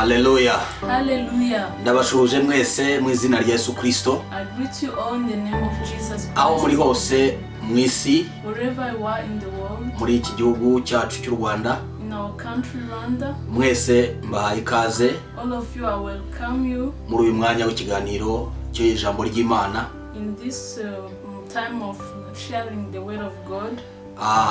Hallelujah. Hallelujah. Ndabashuje mwese mu izina rya Yesu Kristo. I greet you all in the name of Jesus Christ. Aho muri hose mwisi, wherever you are in the world, muri iki gihugu cyacu cy'u Rwanda, in our country Rwanda, mwese mbahaye ikaze. all of you, I welcome you muri uyu mwanya w'ikiganiro cy'ijambo ry'Imana. in this time of sharing the word of God.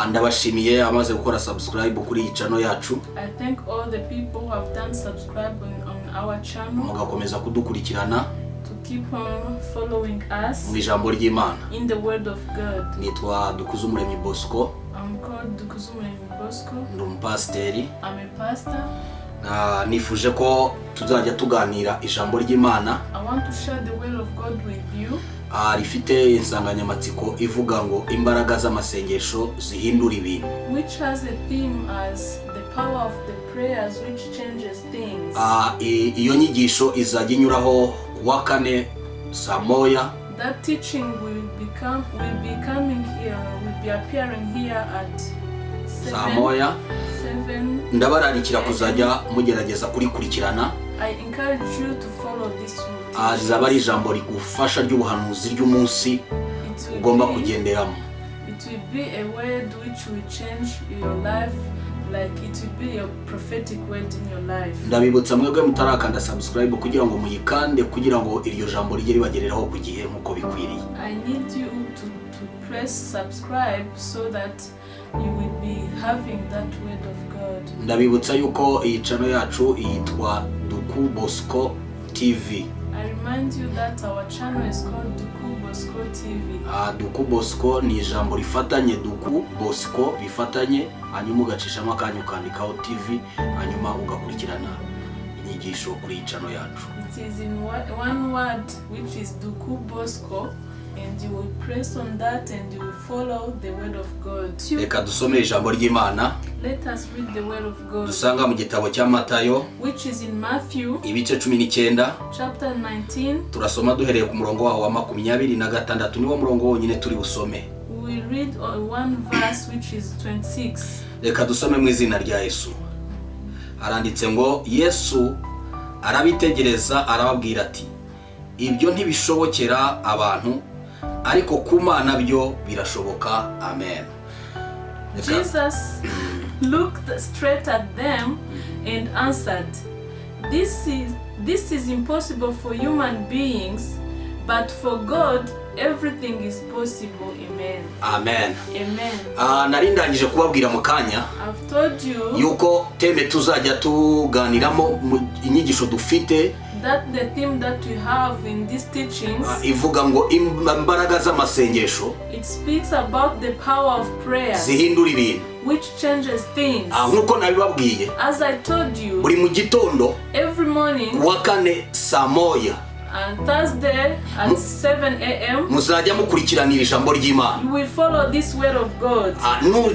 Ndabashimiye amaze gukora subscribe kuri iyi channel yacu. I thank all the people who have done subscribe on our channel. Mugakomeza kudukurikirana to keep on following us mu ijambo ry'Imana. in the word of God. Nitwa Dukuzumuremyi Bosco. I'm called Dukuzumuremyi Bosco. Ndi umupasiteri. I'm a pastor. Nifuje ko tuzajya tuganira ijambo ry'Imana. I want to share the word of God with you. Rifite insanganyamatsiko ivuga ngo imbaraga z'amasengesho zihindura ibintu. Which has a theme as the power of the prayers which changes things. Iyo nyigisho izajya inyuraho kuwa kane saa moya. That teaching will be coming here, will be appearing here at 7. Saa moya. Ndabararikira kuzajya mugerageza kurikurikirana. I encourage you to follow this route. Rizaba ari ijambo rigufasha ry'ubuhanuzi ry'umunsi ugomba kugenderamo. It will be a word which will change your life, like it will be a prophetic word in your life. Ndabibutsa mwebwe mutarakanda subscribe kugira ngo muyikande kugira ngo iryo jambo rijye ribagereraho ku gihe nkuko bikwiriye. I need you to press subscribe so that you will be having that word of God. Ndabibutsa yuko iyi channel yacu yitwa Duku Bosco TV. I remind you that our channel is called Duku Bosco TV. Duku Bosco ni ijambo rifatanye, Duku Bosco bifatanye, hanyuma ugacishamo akanya ukandikaho TV, hanyuma ugakurikirana inyigisho kuri iyi channel yacu. It is in one word, which is Duku Bosco, and you will press on that and you will follow the word of God. Reka dusome ijambo ry'Imana. Let us read the word of God. Dusanga mu gitabo cya Matayo, which is in Matthew, ibice 19, chapter 19. Turasoma duhereye ku murongo waho wa 26, niwo murongo wonyine turi busome. We will read one verse which is 26. Reka dusome mu izina rya Yesu. Aranditse ngo, Yesu arabitegereza arababwira ati, ibyo ntibishobokera abantu, ariko ku Mana byo birashoboka. Amen. Jesus looked straight at them and answered, this is impossible for human beings, but for God everything is possible. Amen. Amen. Amen. Narindangije kubabwira mu kanya I've told you yuko teme tuzajya tuganiramo mu inyigisho dufite, that the theme that we have in these teachings, ivuga ngo imbaraga z'amasengesho, it speaks about the power of prayer zihindura ibintu, which changes things. Nkuko nabibabwiye, As I told you, buri mu gitondo every morning, kuwa kane saa moya, and Thursday at 7 a.m. muzajya mukurikiranira ijambo ry'Imana. you will follow this word of God.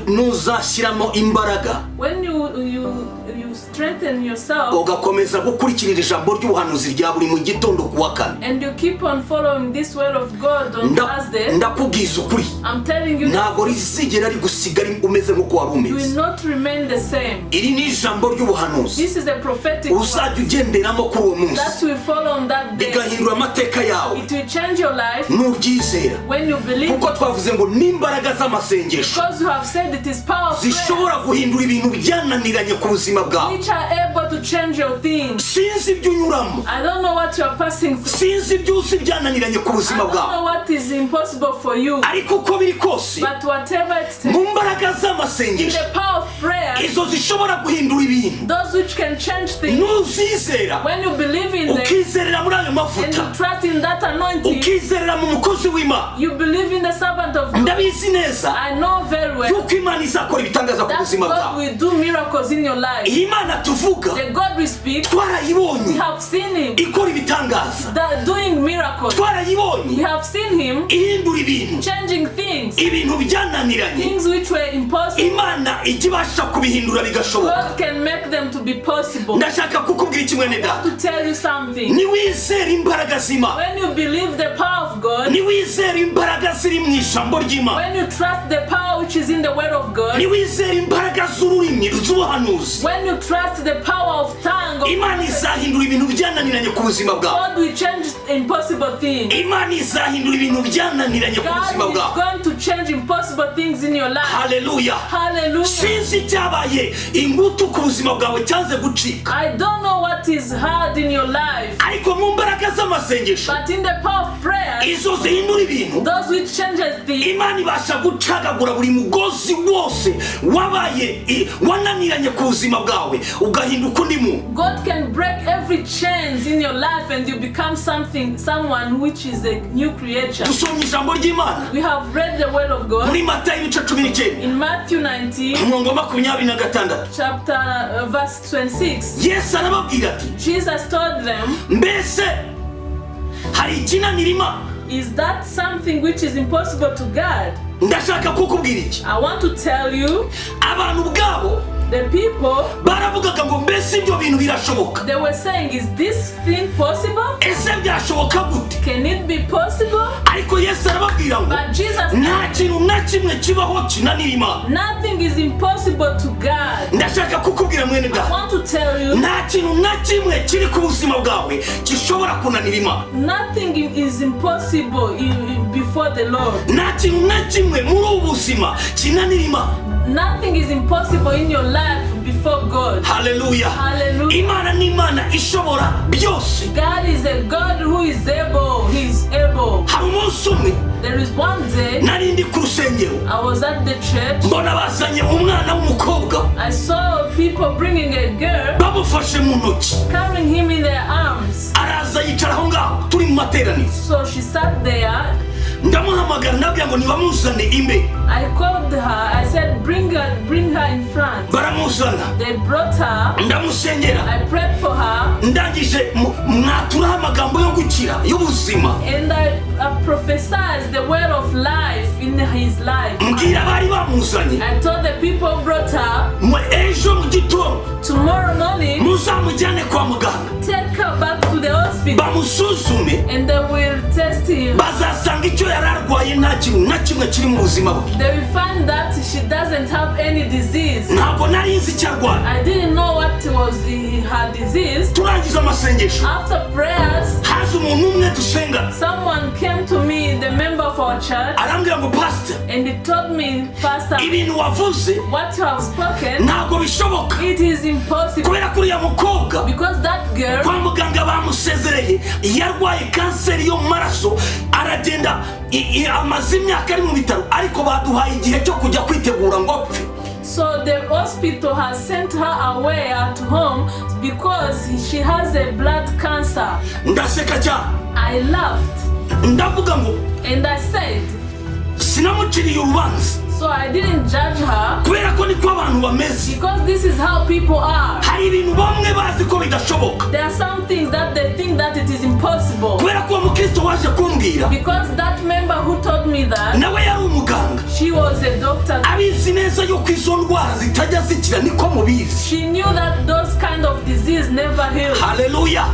Nuzashyiramo imbaraga, When you strengthen yourself ugakomeza gukurikirira ijambo ry'ubuhanuzi rya buri mu gitondo kuwa kane, and you keep on following this word of God on Thursday, ndakubwiza ukuri, I'm telling you, ntabwo rizigera rigusigara umeze nk'uko wari you will umeze. not remain the same. Iri ni ijambo ry'ubuhanuzi This is a prophetic word uzajya ugenderamo kuri uwo munsi, that will follow on that day. bigahindura amateka yawe It will change your life n'ubyizera, when you believe, kuko twavuze ngo n'imbaraga z'amasengesho because you have said it is power of zishobora prayer guhindura ibintu byananiranye ku buzima bwawe. which are able to change your things. Sinzi ibyo unyuramo, I don't know what you are passing through. sinzi ibyo uzi byananiranye ku I buzima don't know bwawe, what is impossible for you. ariko uko biri kose But whatever it takes, mu mbaraga in z'amasengesho the power of prayer, izo zishobora guhindura ibintu, those which can change things, nuzizera when you believe in them ukizerera muri ayo and mavuta, you trust in that anointing, ukizerera mu mukozi w'Imana, you believe in the servant of God. ndabizi neza I know very well yuko Imana izakora ibitangaza ku that buzima God bwawe. will do miracles in your life. Iyi Mana tuvuga The God we speak, we twarayibonye have seen him ikora ibitangaza, doing miracles. twarayibonye We have seen him ihindura ibintu, changing things, ibintu byananiranye things which were impossible. Imana ijya abasha kubihindura bigashoboka. God can make them to be possible. Ndashaka kukubwira kimwe neda. To tell you something. Ni wizera imbaraga z'Imana. When you believe the power of God. Ni wizera imbaraga ziri mu ijambo ry'Imana. When you trust the power which is in the word of God. Ni wizera imbaraga z'ururimi z'ubuhanuzi. When you trust the power of tongue. Imana izahindura ibintu byananiranye ku buzima bwawe. God will change impossible things. Imana izahindura ibintu byananiranye ku buzima bwawe. God is going to change impossible things in your life. Hallelujah. Hallelujah. Sinzi cyabaye ingutu ku buzima bwawe cyanze gucika. I don't know what is hard in your life. Ariko mu mbaraga z'amasengesho. But in the power of prayer. Izo zihindura ibintu. Those which changes things. Imana ibasha gucagagura buri mugozi wose wabaye wananiranye ku buzima bwawe ugahinduka undi muntu. God can break every chains in your life and you become someone which is a new creature. Dusomye ijambo ry'Imana. We have read the word of God. Muri Matayo ibice 19. In Matthew 19. Umurongo 26. Chapter verse 26. Yesu arababwira ati. Jesus told them. Mbese hari ikinanira Imana? Is that something which is impossible to God? Ndashaka kukubwira iki. I want to tell you. Abantu bwabo. The people. Baravugaga ngo mbese ibyo bintu birashoboka. They were saying, is this thing possible? Ese byashoboka gute? Can it be possible? Ariko Yesu arababwira ngo. But Jesus. Nta kintu na kimwe kibaho kinanira Imana. Nothing is impossible to God. Ndashaka kukubwira mwene da. I want to tell you. Nta kintu na kimwe kiri ku buzima bwawe gishobora kunanira Imana. Nothing is impossible before the Lord. Nta kintu na kimwe muri ubu buzima kinanira Imana. Nothing is impossible in your life before God. Hallelujah. Hallelujah. Imana ni Imana ishobora byose. God is a God who is able. He is able. Hari umunsi umwe. There is one day. Nari ndi ku rusengero. I was at the church. Mbona bazanye umwana w'umukobwa. I saw people bringing a girl. Bamufashe mu ntoki. Carrying him in their arms. Araza yicara aho ngaho turi mu materaniro. So she sat there. Ndamuhamagara ndabwira ngo nibamuzane imbere. I called her. I said bring her in front. Baramuzana. They brought her. Ndamusengera. I prayed for her. Ndangije mwaturaho amagambo yo gukira y'ubuzima. And I prophesied the word of life in his life. Mbwira bari bamuzanye. I told the people brought her. Ejo mu gitondo. Tomorrow morning. Muzamujyane kwa muganga. Take her back to the hospital. Bamusuzume. And they will test him. Bazasanga icyo yararwaye nta kintu na kimwe kiri mu buzima bwe. They will find that she doesn't have any disease. Ntabwo nari nzi icyo arwaye. I didn't know what was her disease. Turangiza amasengesho. After prayers, haje umuntu umwe dusenga. Someone came to me, the member of our church. Arambwira ngo pastor. And he told me, Pastor, ibintu wavuze. What you have spoken. Ntabwo bishoboka. It is impossible. Kubera kuri ya mukobwa. Because that girl. Kwa muganga bamusezereye yarwaye kanseri yo mu maraso aragenda amaze imyaka ari mu bitaro ariko baduhaye igihe cyo kujya kwitegura ngo apfe. So the hospital has sent her away at home because she has a blood cancer. Ndaseka cyane. I laughed. Ndavuga ngo. And I said. Sinamuciriye urubanza. So I didn't judge her. Kubera ko niko abantu bameze. Because this is how people are. Hari ibintu bamwe bazi ko bidashoboka. There are some things that they think that it is impossible. Kubera ko umukristo waje kumbwira. Because that member who told me that. Nawe yari umuganga. She was a doctor. Abizi neza yuko izo ndwara zitajya zikira niko mubizi. She knew that those kind of disease never heal. Hallelujah.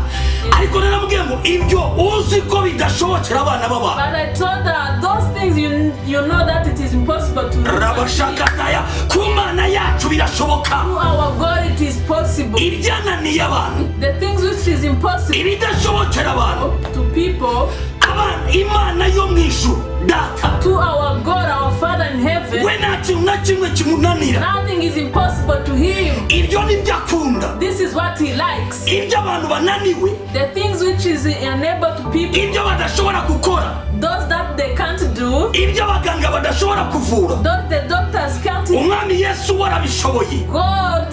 Ariko naramubwiye ngo ibyo uzi ko bidashobokera abana baba. But I told her those things you know that it is impossible to do. Rabashakataya kumana yacu birashoboka. To our God it is possible. Ibyananiye abantu. The things which is impossible. Ibidashobokera abantu. To people. Abana Imana yo mu ijuru data. To our God, our Father in heaven. We nta kintu na kimwe kimunanira. Nothing is impossible to him. Ibyo ni byo akunda. This is what he likes. Ibyo abantu bananiwe. The things which is unable to people. Ibyo badashobora gukora. Those that they can't do. Ibyo abaganga badashobora kuvura. Those the doctors can't. Umwami Yesu warabishoboye. God,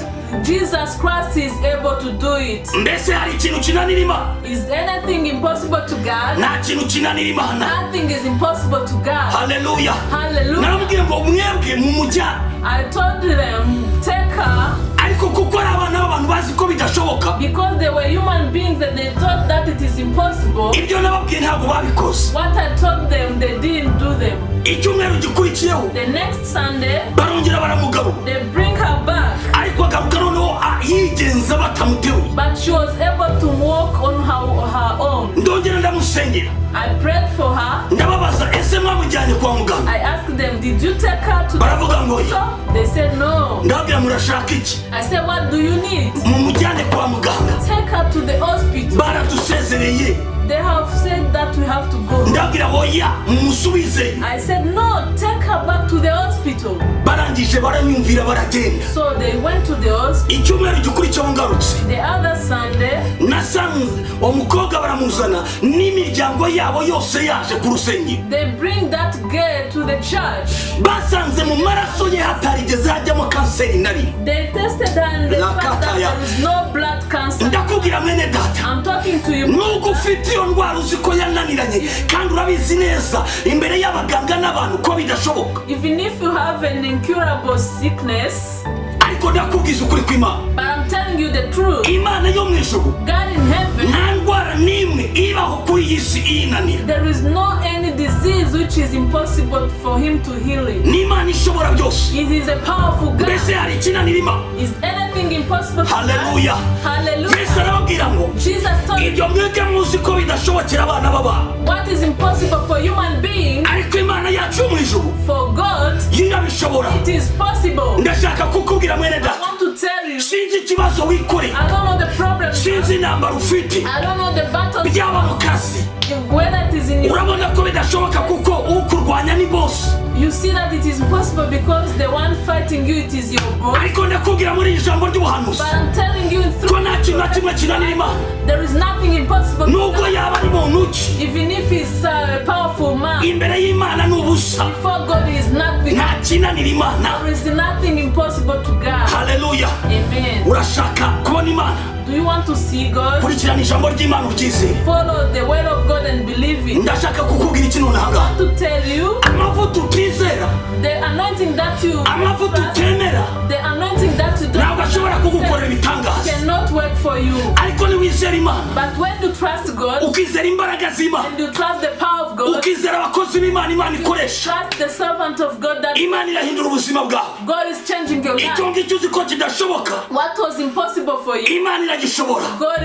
Jesus Christ is able to do it. Mbese hari ikintu kinanira Imana? Is anything impossible to God? Nta kintu kinanira Imana. Nothing is impossible to God. Hallelujah. Hallelujah. Naramubwiye ngo mwebwe mumujyane. I told them, take her. Ariko kuko ari abana b'abantu bazi ko bidashoboka. Because they were human beings and they thought that it is impossible. Ibyo nababwiye ntabwo babikoze. What I told them, they didn't do them. icyumweru gikurikiyeho The next Sunday, barongera baramugarura they bring her back. ariko agaruka noneho yigenza batamuteruye. But she was able to walk on her own. Ndongera ndamusengera I prayed for her. ndababaza ese mwamujyanye kwa muganga? I asked them, did you take her to the Baravuga ngo oya. hospital? They said no. Ndababwira murashaka iki? I said, what do you need? Mumujyane kwa muganga. Take her to the hospital. Baradusezereye. They have said that we have to go. Ndabwira oya mumusubize. I said, no, take her back to the hospital. Barangije baranyumvira baragenda. So they went to the hospital. Icyumweru gikurikiyeho ngarutse The other Sunday, nasanze umukobwa baramuzana n'imiryango yabo yose yaje ku rusengero. they bring that girl to the church. Basanze mu maraso ye hatarigeze hajyamo kanseri na rimwe. They tested her and they found that Lakataya. there is no blood cancer. Ndakubwira mwene data I'm talking to you. nubwo ufite iyo ndwara uzi ko yananiranye kandi urabizi neza imbere y'abaganga n'abantu ko bidashoboka, Even if you have an incurable sickness, ariko ndakubwiza ukuri kw'Imana. but I'm telling you the truth. Imana yo mu ijuru God in heaven, nta ndwara n'imwe ibaho kuri iyi si iyinanira. there is no any disease which is impossible for him to heal it. N'Imana ishobora byose. It is a powerful God. Mbese hari ikinanira Imana? Is anything impossible for Hallelujah. God? Hallelujah. Yesu arababwira ngo Jesus told you ibyo mwebwe muzi ko bidashobokera abana b'abantu, what is impossible for human beings, ariko Imana yacu yo mu ijuru for God, yo irabishobora. it is possible. Ndashaka kukubwira mwene I data, want to tell you, sinzi ikibazo wikoreye, I don't know the problem. sinzi intambara ufite, I don't know the battles, byaba mu kazi whether it is in your, urabona ko bidashoboka kuko ukurwanya ni bosi, you see that it is impossible because the one fighting you, it is your boss. ariko ndakubwira muri iri jambo ry'ubuhanuzi But I'm telling you ko through nta kintu na kimwe kinanira Imana, there is nothing impossible to nubwo God. yaba ari muntu ki, Even if he's a powerful man, imbere y'Imana ni ubusa, before God is nothing. nta kinanira Imana. There is nothing impossible to God. Haleluya. Amen. Urashaka kubona Imana? Do you want to see God? Kurikirana ijambo ry'Imana uryizeye. Follow the word of God and believe it. Ndashaka kukubwira ikintu nahanga, To tell you, amavuta utizera, the anointing that you amavuta trust, utemera the anointing that you ntabwo ashobora kugukorera don't ibitangaza, cannot work for you. ariko niwizera Imana But when you trust God ukizera imbaraga z'Imana, and you trust the power of God, ukizera abakozi b'Imana Imana ikoresha, trust the servant of God, that Imana irahindura ubuzima bwawe. God is changing your Icyo life. ngicyo uzi ko kidashoboka, What was impossible for you, Imana iragishobora. God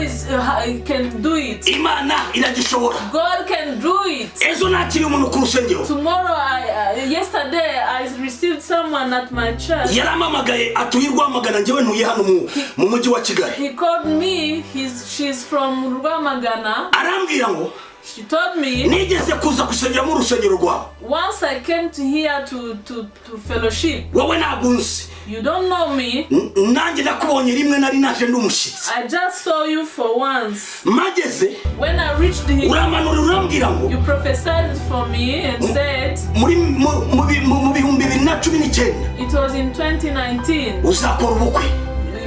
can do it. Imana iragishobora. God can do it. Ejo nakiriye umuntu ku rusengero, Tomorrow, yesterday, I received someone at my church. yaramamagaye atuye Rwamagana, njyewe ntuye hano mu mujyi wa Kigali. He called me. She's from Rwamagana. Arambwira ngo She told me, nigeze kuza gusengera mu rusengero rwawe, once I came to here to fellowship. wowe ntabwo unzi, You don't know me. nanjye nakubonye rimwe nari naje ndi umushyitsi. I just saw you for once. Mageze When I reached here, uramanura urambwira ngo you prophesied for me and said mu bihumbi 2019 it was in 2019. uzakora ubukwe.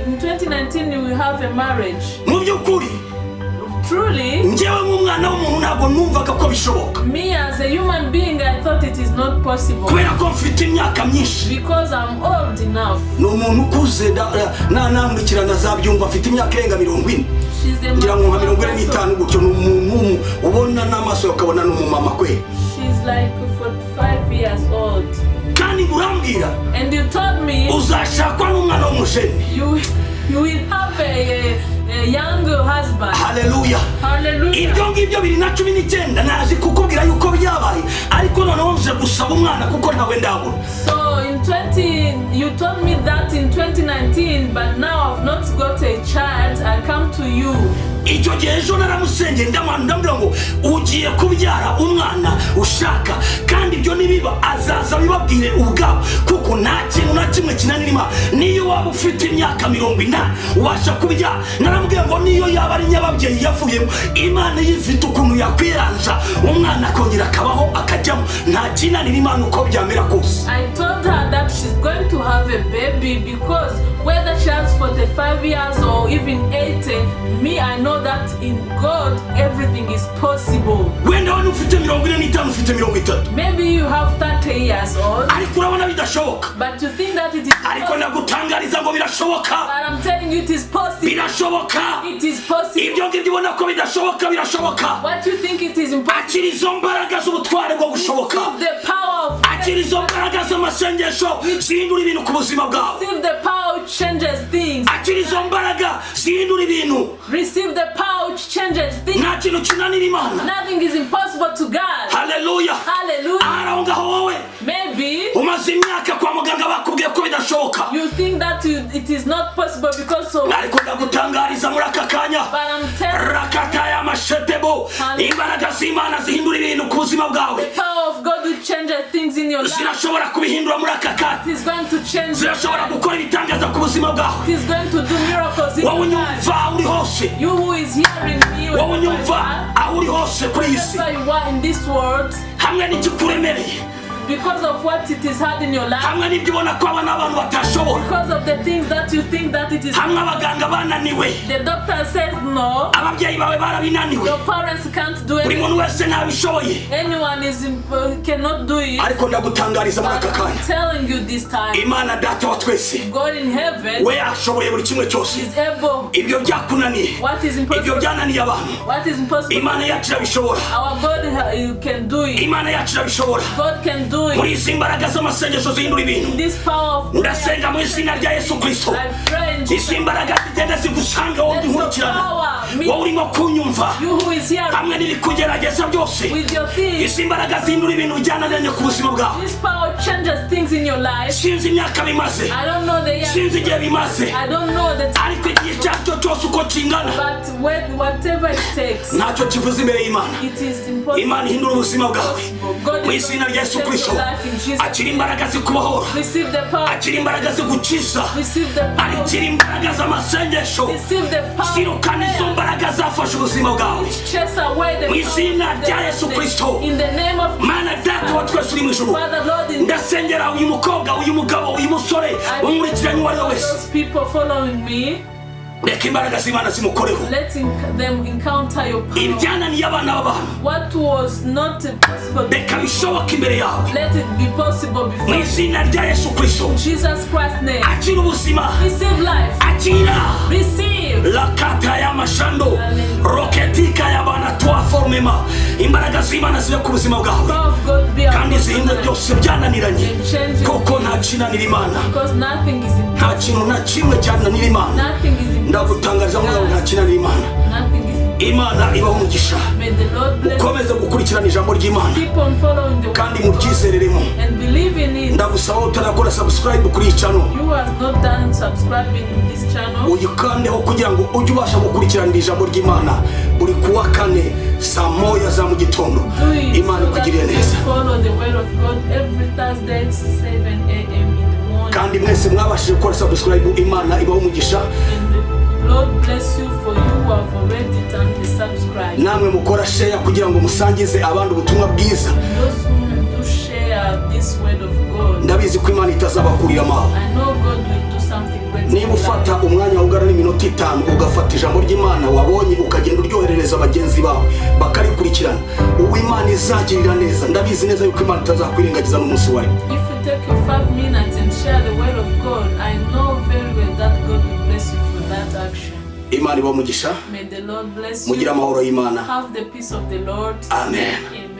In 2019, you will have a marriage. Mu by'ukuri Truly, njyewe nk'umwana w'umuntu ntabwo numvaga ko bishoboka, me as a human being, I thought it is not possible kubera ko mfite imyaka myinshi. because I'm old enough. Ni umuntu ukuze namurikirana azabyumva, afite imyaka irenga 40, She's a ngira ngo nka 45 person. gutyo. Ni umuntu ubona n'amaso ukabona ni umumama kwe, She's like 45 years old. kandi urambwira And you told me uzashakwa n'umwana w'umujene. you will have a young husband. Haleluya. Hallelujah. Ibyo ngibyo 2019 naje kukubwira yuko byabaye, ariko noneho nje gusaba umwana kuko ntawe ndabona. So you told me that in 2019, but now I've not got a child. I come to you. Icyo gihe ejo naramusengeye ndamwambira ngo ugiye kubyara umwana ushaka, kandi ibyo nibiba azaza bibabwire ubwabo, kuko nta kintu na kimwe kinanira Imana. Niyo waba ufite imyaka 80 ubasha kubyara. Narambwiye ngo niyo yaba ari nyababyeyi yavuyemo, Imana yifite ukuntu yakwiranja umwana akongera akabaho akajyamo, nta kinanira Imana uko byamera kose. I told her that that she's going to have a baby, because whether she has 45 years or even 80, me, I know that in God everything is possible. wenda wani ufite 45 ufite 30 Maybe you have 30 years old, ariko urabona bidashoboka but you think that it is ariko possible. ndagutangariza ngo birashoboka But I'm telling you, it is possible. birashoboka It is possible. ibyo ngibyo ubona ko bidashoboka birashoboka What you think it is impossible. akira izo mbaraga z'ubutware bwo gushoboka Receive the power of akira izo mbaraga z'amasengesho zihindura ibintu ku buzima bwawe Receive the power which changes things. akira izo mbaraga zihindura ibintu Receive the power which changes things. nta kintu kinanira imana Nothing is impossible to God. haleluya Hallelujah. ahari aho ngaho wowe Maybe umaze imyaka kwa muganga bakubwiye ko bidashoboka you think that it is not possible because of. ariko ndagutangariza muri aka kanya But I'm telling you, rakata y'amashetebo imbaraga z'imana zihindura ibintu ku buzima bwawe the power of God will change things in your life. zirashobora kubihindura muri aka kanya It is going to change your zirashobora life. gukora ibitangaza ku buzima bwawe It is going to do miracles in wowe your life. unyumva aho uri hose You who is hearing me, wowe unyumva aho uri hose kuri iyi si wherever you are in this world, hamwe n'ikikuremereye because of what it is hard in your life, hamwe n'ibyo ubona ko aba n'abantu batashobora because of the things that you think that it is. hamwe abaganga bananiwe The doctor says no. ababyeyi bawe barabinaniwe Your parents can't do buri it. muntu wese ntabishoboye Anyone cannot do it. ariko ndagutangariza muri aka I'm kanya telling you this time, imana data wa twese God in heaven we ashoboye buri kimwe cyose is able. ibyo byakunaniye What is ibyo impossible? byananiye abantu What is impossible? imana yacu irabishobora Our God can do it. imana yacu irabishobora God can do muri it. izi mbaraga z'amasengesho zihindura ibintu This power of ndasenga mu izina rya yesu kristo I pray in izi Jesus. mbaraga zigenda zigusanga wowe Let your nkurikirana power meet wowe urimo kunyumva you who is here hamwe n'ibikugerageza byose with your things. izi mbaraga zihindura ibintu byananiranye ku buzima bwawe This power changes things in your life. sinzi imyaka bimaze I don't know the year. sinzi igihe bimaze I don't know the time. ariko igihe cyacyo cyose uko kingana But whatever it takes, ntacyo kivuze imbere y'imana it is impossible. imana ihindura ubuzima bwawe God mu is izina rya yesu going to kristo change your life in Jesus. akira imbaraga zikubohora Receive the power. akira imbaraga zigukiza Receive the power. akira imbaraga z'amasengesho Receive the power. zirukana izo mbaraga zafashe ubuzima bwawe Chase away the mu izina power. rya yesu kristo In the name of mana data wa twese uri mu ijuru Father Lord, in ndasengera uyu mukobwa uyu mugabo uyu musore umurikiranye uwo ari we wese those people following me, reka imbaraga z'imana zimukoreho let them encounter your power. ibyananiye abana b'abantu What was not possible, reka bishoboka imbere yawe let it be possible mu before izina rya yesu kristo Jesus Christ's name. akira ubuzima Receive life. akira Receive. lakata y'amashando roketika y'abana twaformema imbaraga z'imana zibe ku buzima bwawe Power of God be kandi upon zihindure you. byose byananiranye And change your koko nta kinanira imana because nothing is impossible. nta kintu na kimwe cyananira imana Nothing is impossible. ndagutangariza ngo nta kinanira imana Nothing is impossible. imana ibaho umugisha May the Lord bless you. ukomeze gukurikirana ijambo ry'imana Keep on following the kandi word muryizereremo and believe in it. ndagusaba utarakora subscribe kuri iyi channel You have not done subscribing to this channel. uyikandeho kugira ngo ujye ubasha gukurikirana ijambo ry'imana buri kuwa kane saa moya za mu gitondo Do it imana so that ikugirire you neza can follow the word of God every Thursday 7 a.m. in the morning. kandi mwese mwabashije gukora subscribe imana ibaho umugisha And the Lord bless you for you who have already done the subscribe. namwe mukora share kugira ngo musangize abandi ubutumwa bwiza And those who do share this word of God, ndabizi ko imana itazabakurira amahoro I know God will do something great in niba your ufata life. umwanya ungana n'iminota 5 ugafata ijambo ry'imana wabonye ukagenda uryoherereza bagenzi bawe bakarikurikirana uw'imana izagirira neza ndabizi neza yuko imana itazakwirengagiza n'umunsi wari If you take your 5 minutes and share the word of God, I know very well that God will bless you for that action. imana ibaho umugisha May the Lord bless mugire you. amahoro y'imana Have the peace of the Lord. amen Amen.